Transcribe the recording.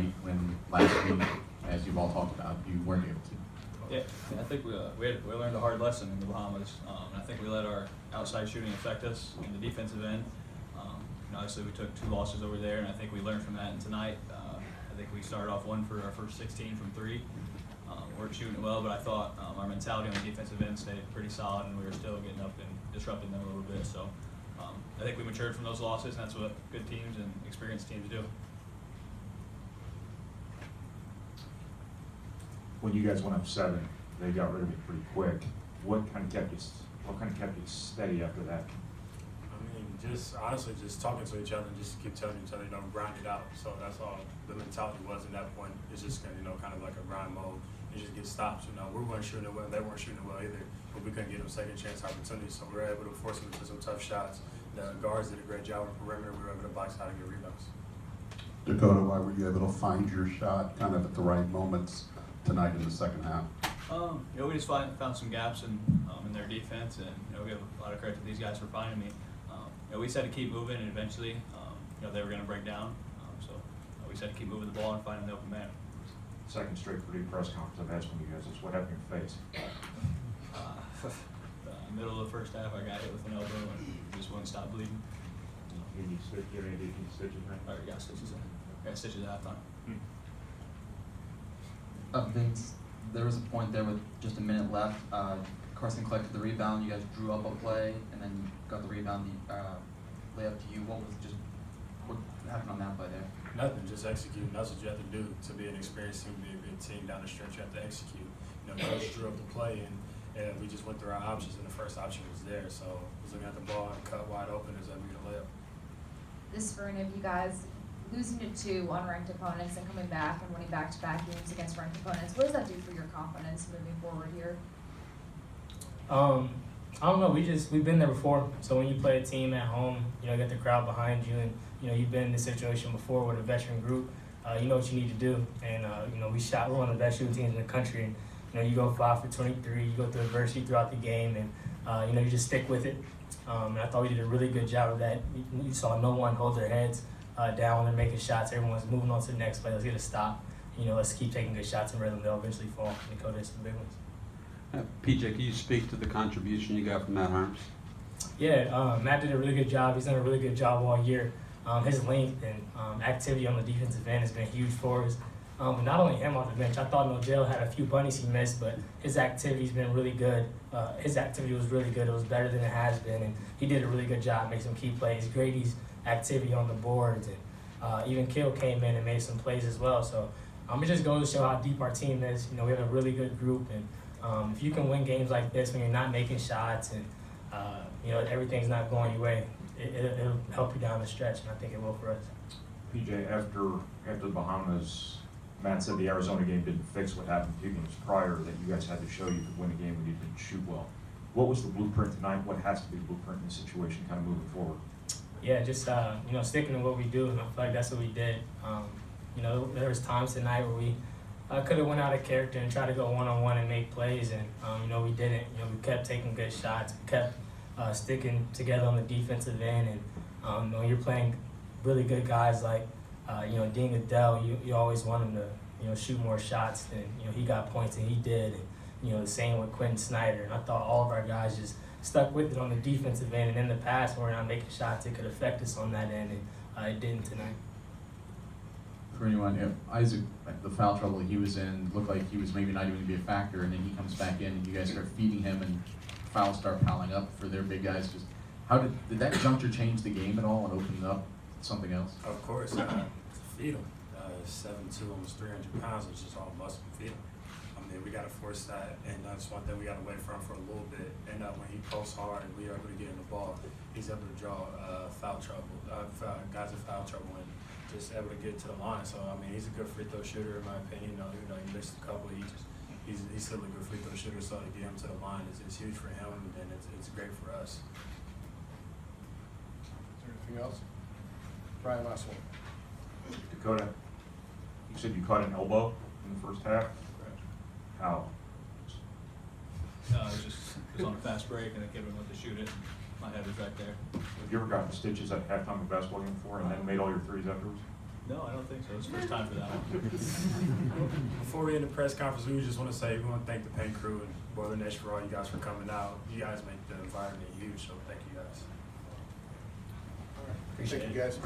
tonight when last week, as you've all talked about, you weren't able to? Yeah, I think we learned a hard lesson in the Bahamas. I think we let our outside shooting affect us in the defensive end. Obviously, we took 2 losses over there, and I think we learned from that. And tonight, I think we started off 1 for our first 16 from 3. Weren't shooting it well, but I thought our mentality on the defensive end stayed pretty solid, and we were still getting up and disrupting them a little bit. So I think we matured from those losses, and that's what good teams and experienced teams do. When you guys went up 7, they got rid of it pretty quick. What kind of kept you steady after that? I mean, just honestly, just talking to each other and just keep telling each other, grind it out. So that's all the mentality was at that point. It's just kind of like a grind mode. You just get stops. We weren't shooting it well. They weren't shooting it well either. But we couldn't get them second chance opportunities. So we were able to force them into some tough shots. The guards did a great job on the perimeter. We were able to box out and get rebounds. Dakota, why were you able to find your shot kind of at the right moments tonight in the second half? We just found some gaps in their defense, and we have a lot of credit to these guys for finding me. We said to keep moving, and eventually, they were going to break down. So we said to keep moving the ball and finding the open man. Second straight Purdue press conference I've asked from you guys. What happened in your face? Middle of the first half, I got hit with an elbow and just wouldn't stop bleeding. Any stitches, right? I got stitches in. Got stitches at halftime. Vince, there was a point there with just a minute left. Carson collected the rebound. You guys drew up a play, and then you got the rebound, lay up to you. What happened on that play there? Nothing, just execute. That's what you have to do to be an experienced team, to be a good team down the stretch. You have to execute. Coach drew up the play, and we just went through our options, and the first option was there. So I was looking at the ball and cut wide open as I made a layup. This for any of you guys, losing to 2 unranked opponents and coming back and winning back-to-back games against ranked opponents, what does that do for your confidence moving forward here? I don't know. We've been there before. So when you play a team at home, you get the crowd behind you, and you've been in this situation before with a veteran group. You know what you need to do, and we're one of the best shooting teams in the country, and you go 5 for 23. You go through adversity throughout the game, and you just stick with it. And I thought we did a really good job of that. You saw no one hold their heads down when they're making shots. Everyone's moving on to the next play. Let's get a stop. Let's keep taking good shots and rhythm. They'll eventually fall. And go to some big ones. PJ, can you speak to the contribution you got from Matt Harms? Yeah, Matt did a really good job. He's done a really good job all year. His length and activity on the defensive end has been huge for us. But not only him on the bench, I thought Nojel had a few bunnies he missed, but his activity's been really good. His activity was really good. It was better than it has been, and he did a really good job, made some key plays. Grady's activity on the boards, and even Kill came in and made some plays as well. So it just goes to show how deep our team is. We have a really good group, and if you can win games like this when you're not making shots and everything's not going your way, it'll help you down the stretch, and I think it will for us. PJ, after the Bahamas, Matt said the Arizona game didn't fix what happened 2 games prior, that you guys had to show you could win a game when you didn't shoot well. What was the blueprint tonight? What has to be the blueprint in this situation kind of moving forward? Yeah, just sticking to what we do, and I feel like that's what we did. There was times tonight where we could have went out of character and tried to go one-on-one and make plays, and we didn't. We kept taking good shots, we kept sticking together on the defensive end, and when you're playing really good guys like Dean Goodell, you always want him to shoot more shots than he got points, and he did. And, the same with Quentin Snyder, and I thought all of our guys just stuck with it on the defensive end, and in the past when we're not making shots, it could affect us on that end, and it didn't tonight. For anyone, if Isaac, the foul trouble he was in, looked like he was maybe not even going to be a factor, and then he comes back in and you guys start feeding him and fouls start piling up for their big guys. Just how did that juncture change the game at all and open up something else? Of course, to feed him. 7'2", almost 300 pounds, it's just all muscle and feed him. We got to force that, and that's one thing we got to wait from for a little bit. And when he posts hard and we are able to get in the ball, he's able to draw guys in foul trouble, and just able to get to the line. So he's a good free throw shooter in my opinion. Even though he missed a couple, he's still a good free throw shooter. So to get him to the line is huge for him, and it's great for us. Is there anything else? Brian, last one. Dakota, you said you caught an elbow in the first half. How? It was on a fast break, and I gave him went to shoot it. My head was right there. Have you ever gotten stitches at halftime of a basketball game before and then made all your threes afterwards? No, I don't think so. It's the first time for that one. Before we end the press conference, we just want to say we want to thank the paint crew and Boiler Nation for all you guys for coming out. You guys make the environment huge, so thank you guys. Thank you, guys.